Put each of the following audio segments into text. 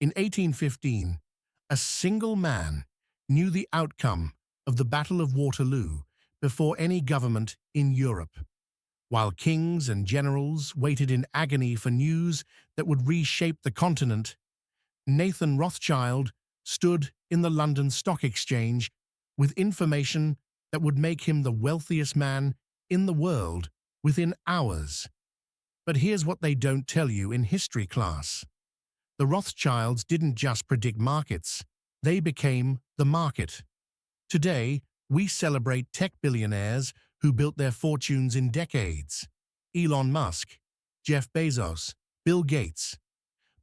In 1815, a single man knew the outcome of the Battle of Waterloo before any government in Europe, while kings and generals waited in agony for news that would reshape the continent. Nathan Rothschild stood in the London Stock Exchange with information that would make him the wealthiest man in the world within hours. But here's what they don't tell you in history class. The Rothschilds didn't just predict markets, they became the market. Today, we celebrate tech billionaires who built their fortunes in decades. Elon Musk, Jeff Bezos, Bill Gates.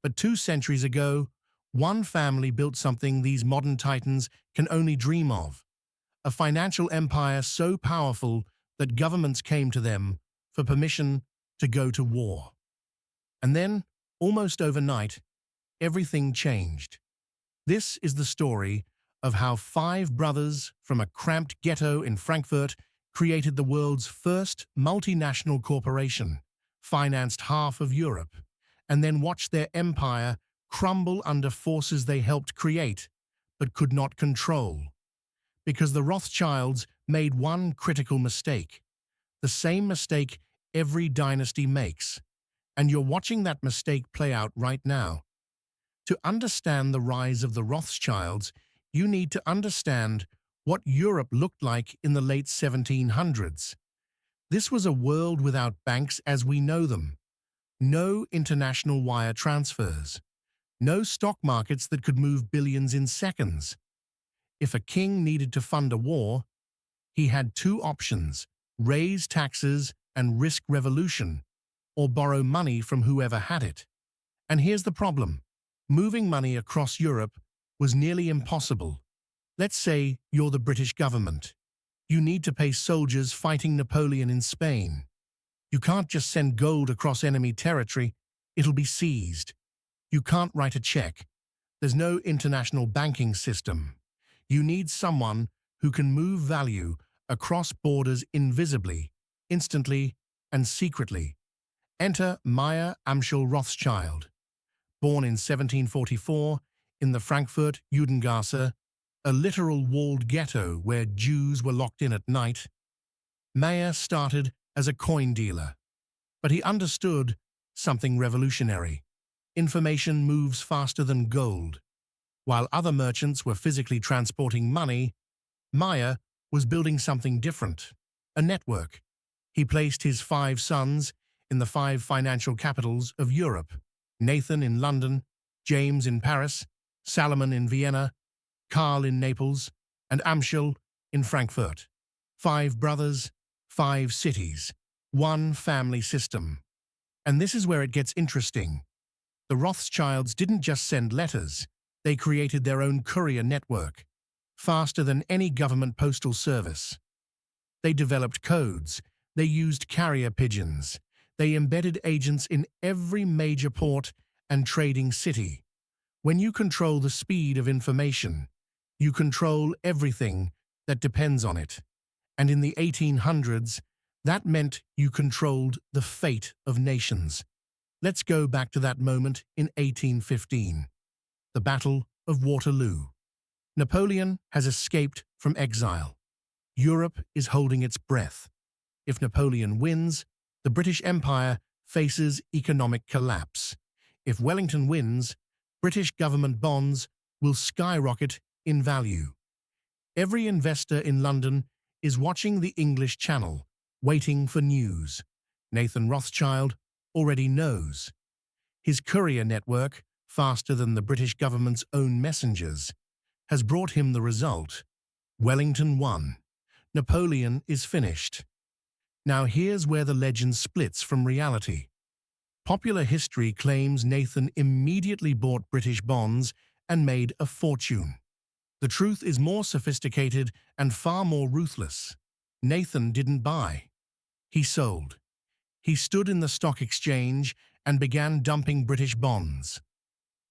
But 2 centuries ago, one family built something these modern titans can only dream of. A financial empire so powerful that governments came to them for permission to go to war. And then, almost overnight, everything changed. This is the story of how 5 brothers from a cramped ghetto in Frankfurt created the world's first multinational corporation, financed half of Europe, and then watched their empire crumble under forces they helped create but could not control. Because the Rothschilds made one critical mistake, the same mistake every dynasty makes, and you're watching that mistake play out right now. To understand the rise of the Rothschilds, you need to understand what Europe looked like in the late 1700s. This was a world without banks as we know them, no international wire transfers, no stock markets that could move billions in seconds. If a king needed to fund a war, he had 2 options: raise taxes and risk revolution, or borrow money from whoever had it. And here's the problem. Moving money across Europe was nearly impossible. Let's say you're the British government. You need to pay soldiers fighting Napoleon in Spain. You can't just send gold across enemy territory, it'll be seized. You can't write a check. There's no international banking system. You need someone who can move value across borders invisibly, instantly, and secretly. Enter Mayer Amschel Rothschild. Born in 1744 in the Frankfurt Judengasse, a literal walled ghetto where Jews were locked in at night, Mayer started as a coin dealer. But he understood something revolutionary. Information moves faster than gold. While other merchants were physically transporting money, Mayer was building something different, a network. He placed his 5 sons in the 5 financial capitals of Europe: Nathan in London, James in Paris, Salomon in Vienna, Karl in Naples, and Amschel in Frankfurt. 5 brothers, 5 cities, 1 family system. And this is where it gets interesting. The Rothschilds didn't just send letters, they created their own courier network, faster than any government postal service. They developed codes, they used carrier pigeons, they embedded agents in every major port and trading city. When you control the speed of information, you control everything that depends on it. And in the 1800s, that meant you controlled the fate of nations. Let's go back to that moment in 1815, the Battle of Waterloo. Napoleon has escaped from exile. Europe is holding its breath. If Napoleon wins, the British Empire faces economic collapse. If Wellington wins, British government bonds will skyrocket in value. Every investor in London is watching the English Channel, waiting for news. Nathan Rothschild already knows. His courier network, faster than the British government's own messengers, has brought him the result. Wellington won. Napoleon is finished. Now here's where the legend splits from reality. Popular history claims Nathan immediately bought British bonds and made a fortune. The truth is more sophisticated and far more ruthless. Nathan didn't buy. He sold. He stood in the stock exchange and began dumping British bonds.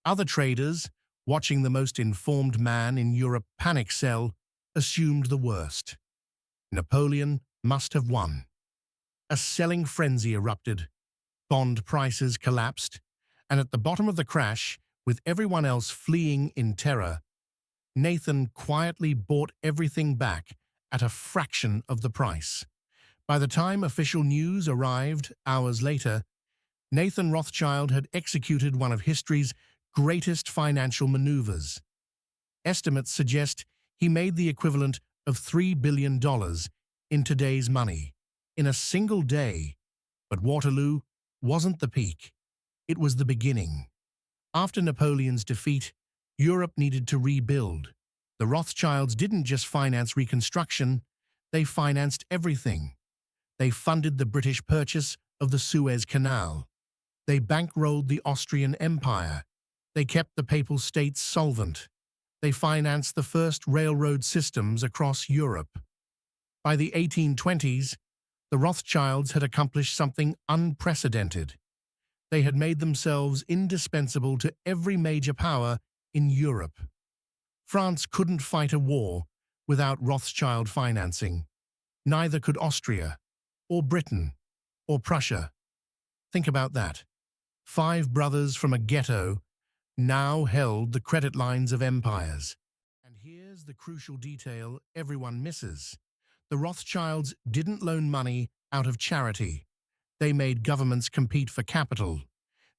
Other traders, watching the most informed man in Europe panic sell, assumed the worst. Napoleon must have won. A selling frenzy erupted. Bond prices collapsed, and at the bottom of the crash, With everyone else fleeing in terror, Nathan quietly bought everything back at a fraction of the price. By the time official news arrived hours later, Nathan Rothschild had executed one of history's greatest financial maneuvers. Estimates suggest he made the equivalent of $3 billion in today's money in a single day. But Waterloo wasn't the peak. It was the beginning. After Napoleon's defeat, Europe needed to rebuild. The Rothschilds didn't just finance reconstruction, they financed everything. They funded the British purchase of the Suez Canal. They bankrolled the Austrian Empire. They kept the Papal States solvent. They financed the first railroad systems across Europe. By the 1820s, the Rothschilds had accomplished something unprecedented. They had made themselves indispensable to every major power in Europe. France couldn't fight a war without Rothschild financing. Neither could Austria, or Britain, or Prussia. Think about that. 5 brothers from a ghetto now held the credit lines of empires. And here's the crucial detail everyone misses. The Rothschilds didn't loan money out of charity. They made governments compete for capital.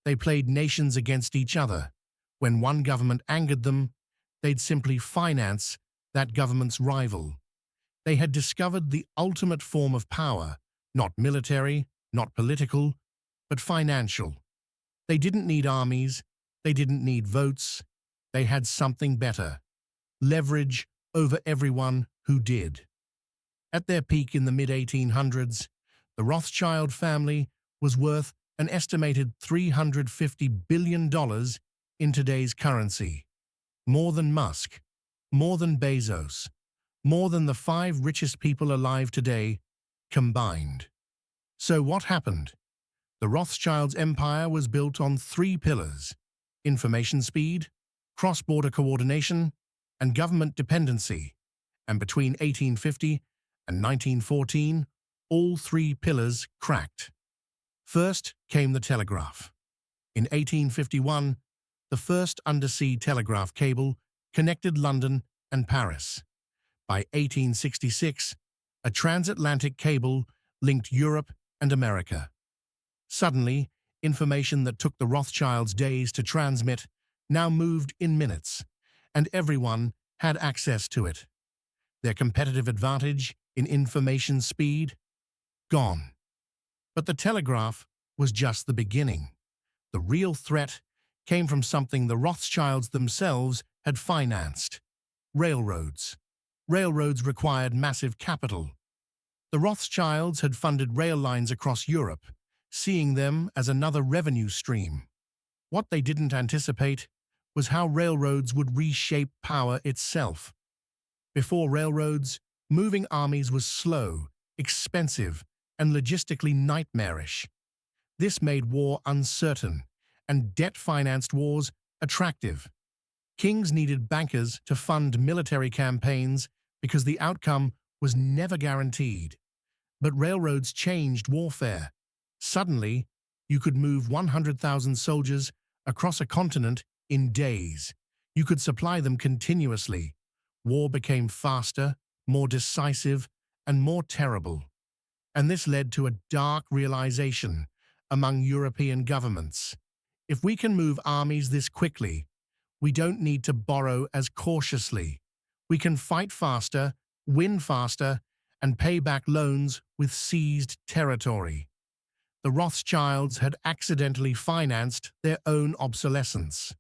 They played nations against each other. When one government angered them, they'd simply finance that government's rival. They had discovered the ultimate form of power, not military, not political, but financial. They didn't need armies, they didn't need votes, they had something better: leverage over everyone who did. At their peak in the mid-1800s, the Rothschild family was worth an estimated $350 billion in today's currency. More than Musk, more than Bezos, more than the 5 richest people alive today combined. So what happened? The Rothschilds' empire was built on 3 pillars: information speed, cross-border coordination, and government dependency. And between 1850 and 1914, all 3 pillars cracked. First came the telegraph. In 1851, the first undersea telegraph cable connected London and Paris. By 1866, a transatlantic cable linked Europe and America. Suddenly, information that took the Rothschilds days to transmit now moved in minutes, and everyone had access to it. Their competitive advantage in information speed? Gone. But the telegraph was just the beginning. The real threat came from something the Rothschilds themselves had financed: railroads. Railroads required massive capital. The Rothschilds had funded rail lines across Europe, seeing them as another revenue stream. What they didn't anticipate was how railroads would reshape power itself. Before railroads, moving armies was slow, expensive, and logistically nightmarish. This made war uncertain, and debt-financed wars attractive. Kings needed bankers to fund military campaigns because the outcome was never guaranteed. But railroads changed warfare. Suddenly, you could move 100,000 soldiers across a continent in days. You could supply them continuously. War became faster, more decisive, and more terrible. And this led to a dark realization among European governments. If we can move armies this quickly, we don't need to borrow as cautiously. We can fight faster, win faster, and pay back loans with seized territory. The Rothschilds had accidentally financed their own obsolescence.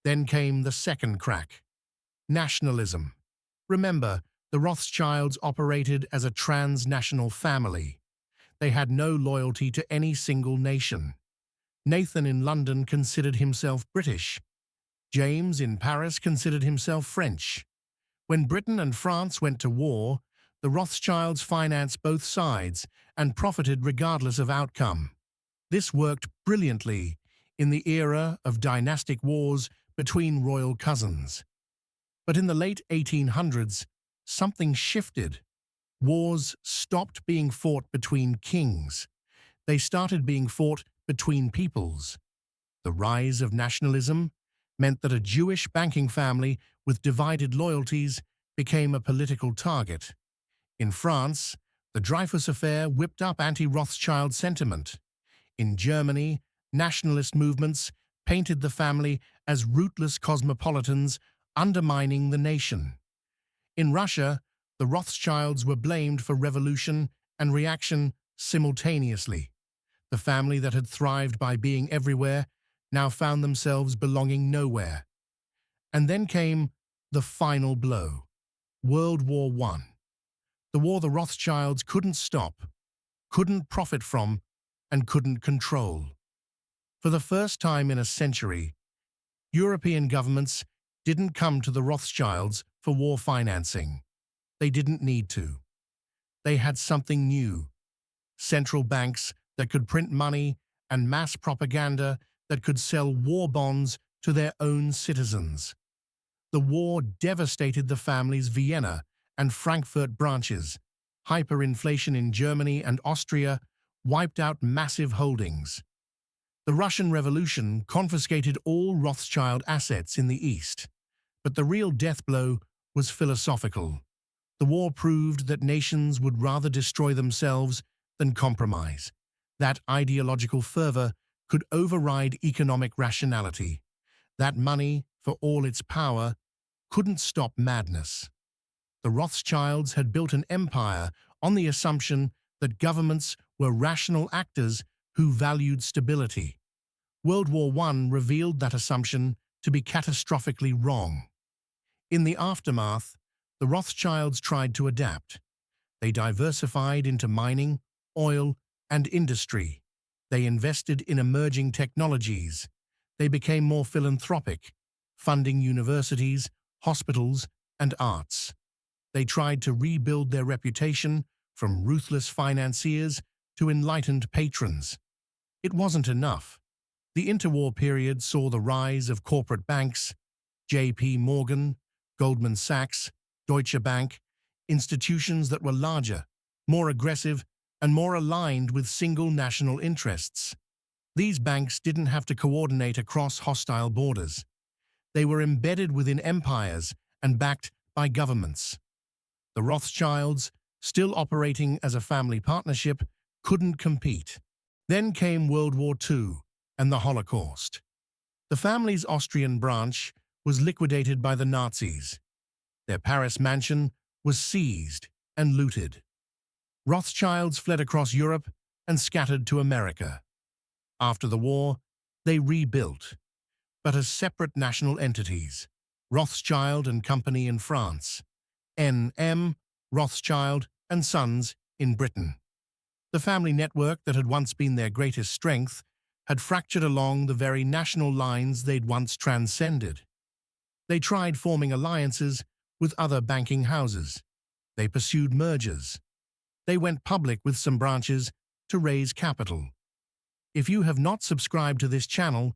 Then came the second crack: nationalism. Remember, the Rothschilds operated as a transnational family. They had no loyalty to any single nation. Nathan in London considered himself British. James in Paris considered himself French. When Britain and France went to war, the Rothschilds financed both sides and profited regardless of outcome. This worked brilliantly in the era of dynastic wars between royal cousins. But in the late 1800s, something shifted. Wars stopped being fought between kings. They started being fought between peoples. The rise of nationalism meant that a Jewish banking family with divided loyalties became a political target. In France, the Dreyfus affair whipped up anti-Rothschild sentiment. In Germany, nationalist movements painted the family as rootless cosmopolitans undermining the nation. In Russia, the Rothschilds were blamed for revolution and reaction simultaneously. The family that had thrived by being everywhere now found themselves belonging nowhere. And then came the final blow, World War I. The war the Rothschilds couldn't stop, couldn't profit from, and couldn't control. For the first time in a century, European governments didn't come to the Rothschilds for war financing. They didn't need to. They had something new: central banks that could print money and mass propaganda that could sell war bonds to their own citizens. The war devastated the family's Vienna and Frankfurt branches. Hyperinflation in Germany and Austria wiped out massive holdings. The Russian Revolution confiscated all Rothschild assets in the East. But the real death blow was philosophical. The war proved that nations would rather destroy themselves than compromise. That ideological fervor could override economic rationality. That money, for all its power, couldn't stop madness. The Rothschilds had built an empire on the assumption that governments were rational actors who valued stability. World War I revealed that assumption to be catastrophically wrong. In the aftermath, the Rothschilds tried to adapt. They diversified into mining, oil, and industry. They invested in emerging technologies. They became more philanthropic, funding universities, hospitals, and arts. They tried to rebuild their reputation from ruthless financiers to enlightened patrons. It wasn't enough. The interwar period saw the rise of corporate banks, J.P. Morgan, Goldman Sachs, Deutsche Bank, institutions that were larger, more aggressive, and more aligned with single national interests. These banks didn't have to coordinate across hostile borders. They were embedded within empires and backed by governments. The Rothschilds, still operating as a family partnership, couldn't compete. Then came World War II and the Holocaust. The family's Austrian branch was liquidated by the Nazis. Their Paris mansion was seized and looted. Rothschilds fled across Europe and scattered to America. After the war, they rebuilt, but as separate national entities: Rothschild and Company in France, N.M. Rothschild and Sons in Britain. The family network that had once been their greatest strength had fractured along the very national lines they'd once transcended. They tried forming alliances with other banking houses. They pursued mergers. They went public with some branches to raise capital. If you have not subscribed to this channel,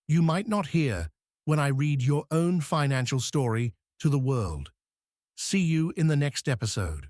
you might not hear when I read your own financial story to the world. See you in the next episode.